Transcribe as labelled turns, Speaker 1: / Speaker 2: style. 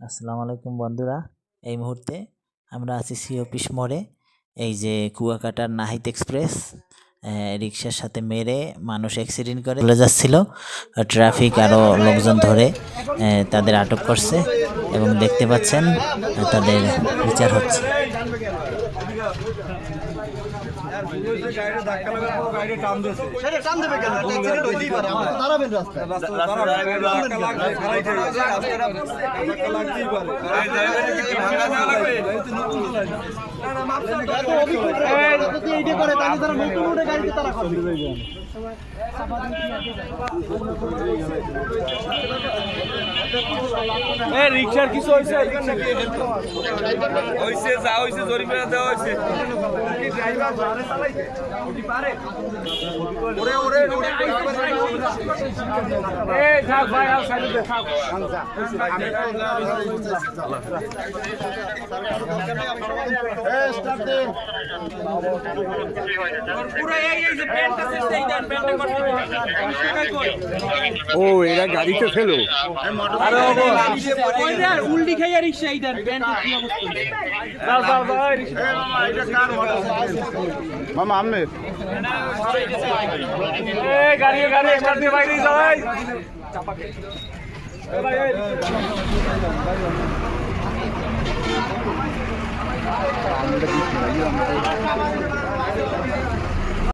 Speaker 1: আসসালামু আলাইকুম বন্ধুরা। এই মুহূর্তে আমরা আছি সি অফিস মোড়ে। এই যে কুয়াকাটার নাহিদ এক্সপ্রেস রিক্সার সাথে মেরে মানুষ অ্যাক্সিডেন্ট করে চলে যাচ্ছিল। ট্রাফিক আরও লোকজন ধরে তাদের আটক করছে এবং দেখতে পাচ্ছেন তাদের বিচার হচ্ছে।
Speaker 2: রিক্সার কিছু হয়েছে যা হয়েছে জরিমানা দেওয়া হয়েছে।
Speaker 3: ও এরা গাড়িতে ফেলো
Speaker 2: উল্টি খাইয়া রিক্সা এই দেন
Speaker 3: মামা আমের
Speaker 2: গাড়ি গাড়ি একবার দিয়ে বাইরে যাই
Speaker 3: আমরা